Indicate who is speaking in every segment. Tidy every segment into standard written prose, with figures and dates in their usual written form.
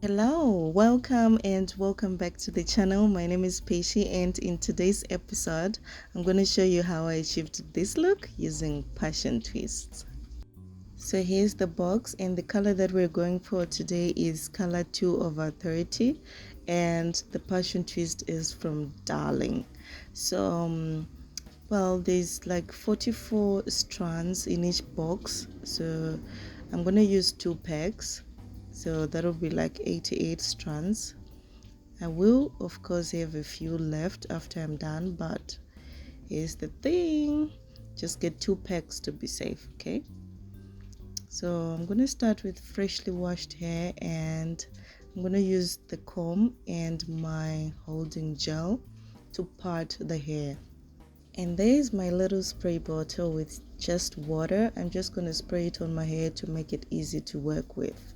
Speaker 1: Hello, welcome back to the channel. My name is Peishi, and in today's episode I'm going to show you how I achieved this look using passion twists. So here's the box, and the color that we're going for today is color 2/30, and the passion twist is from Darling. So there's like 44 strands in each box, so I'm gonna use 2 packs, so that'll be like 88 strands. I will of course have a few left after I'm done, but here's the thing, just get 2 packs to be safe. Okay, so I'm gonna start with freshly washed hair, and I'm gonna use the comb and my holding gel to part the hair. And there's my little spray bottle with just water. I'm just going to spray it on my hair to make it easy to work with.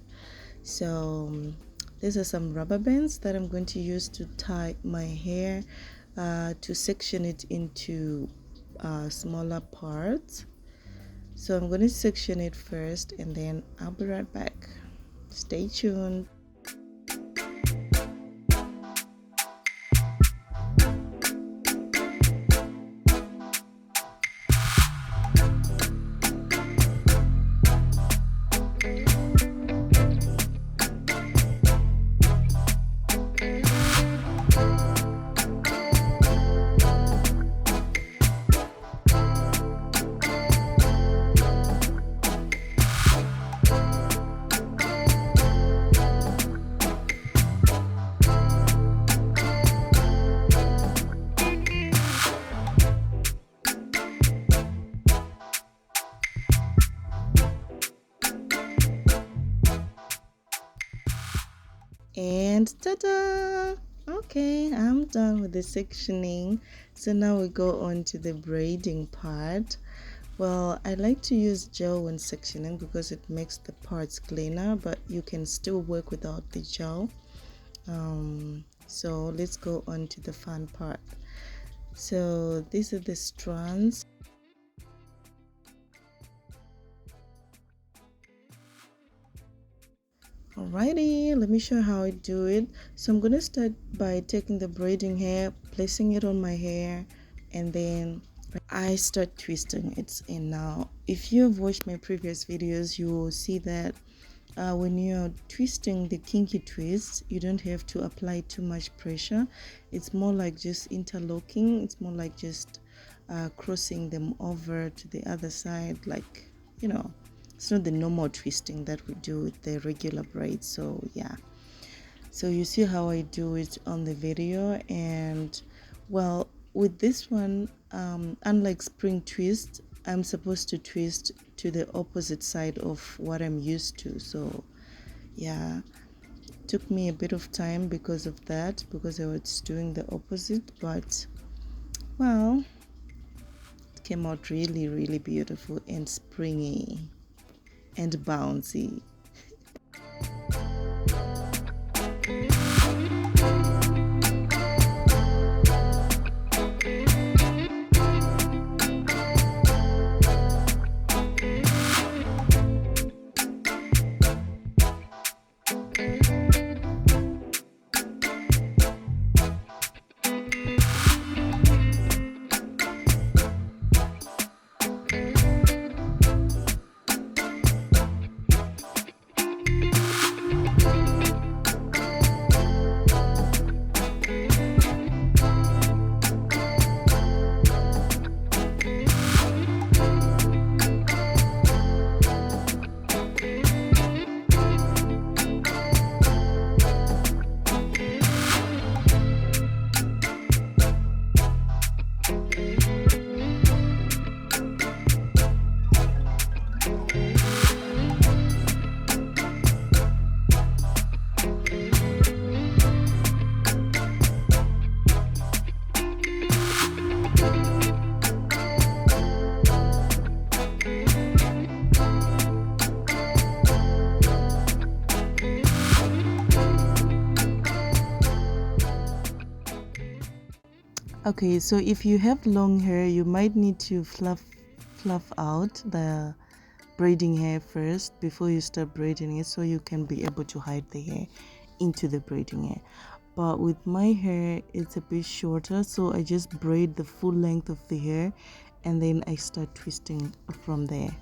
Speaker 1: So these are some rubber bands that I'm going to use to tie my hair, to section it into smaller parts. So I'm going to section it first, and then I'll be right back. Stay tuned. And ta-da! Okay, I'm done with the sectioning. So now we go on to the braiding part. Well, I like to use gel when sectioning because it makes the parts cleaner, but you can still work without the gel. So let's go on to the fun part. So these are the strands. Alrighty, let me show how I do it. So I'm gonna start by taking the braiding hair, placing it on my hair, and then I start twisting it in. Now if you have watched my previous videos, you will see that when you're twisting the kinky twists, you don't have to apply too much pressure. It's more like just interlocking. It's more like just crossing them over to the other side, like, it's not the normal twisting that we do with the regular braids. So yeah, so you see how I do it on the video. And well, with this one, unlike spring twist, I'm supposed to twist to the opposite side of what I'm used to. So yeah, it took me a bit of time because of that, because I was doing the opposite, but well, it came out really, really beautiful and springy and bouncy. Okay, so if you have long hair, you might need to fluff out the braiding hair first before you start braiding it, so you can be able to hide the hair. into the braiding hair. But with my hair, it's a bit shorter, so I just braid the full length of the hair and then I start twisting from there.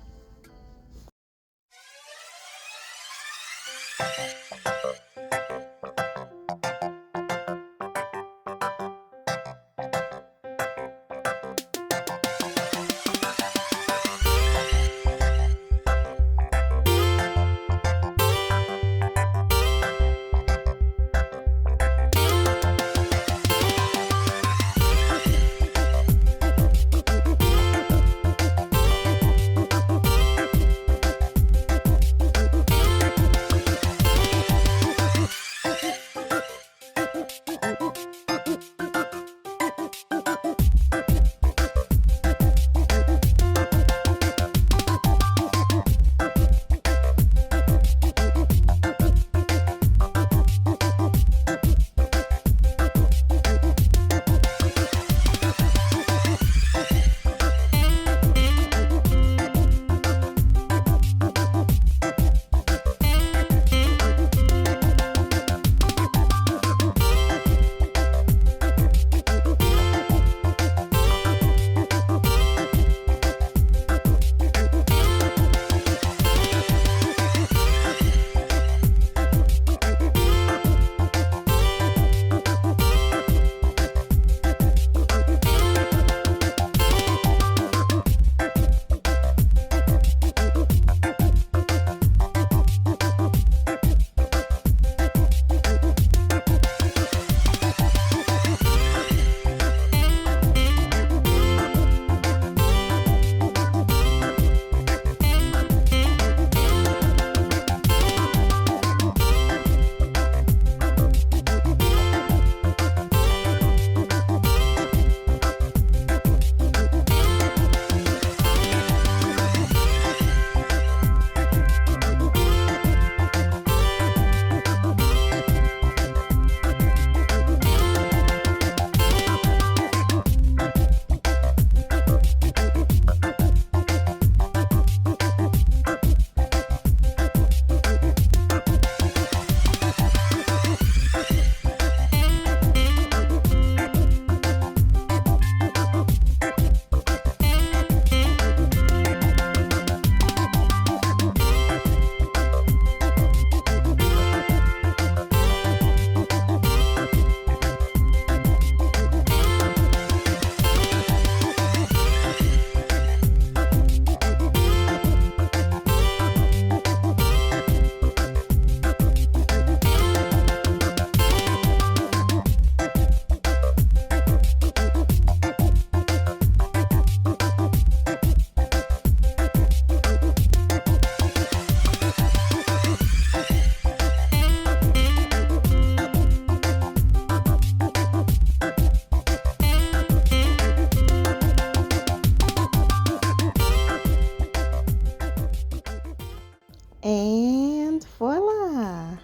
Speaker 1: And voila!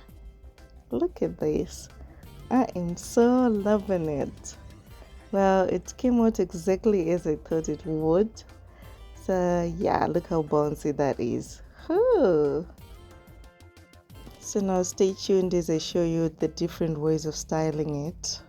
Speaker 1: Look at this. I am so loving it. Well, it came out exactly as I thought it would. So yeah, look how bouncy that is. Whew. So now stay tuned as I show you the different ways of styling it.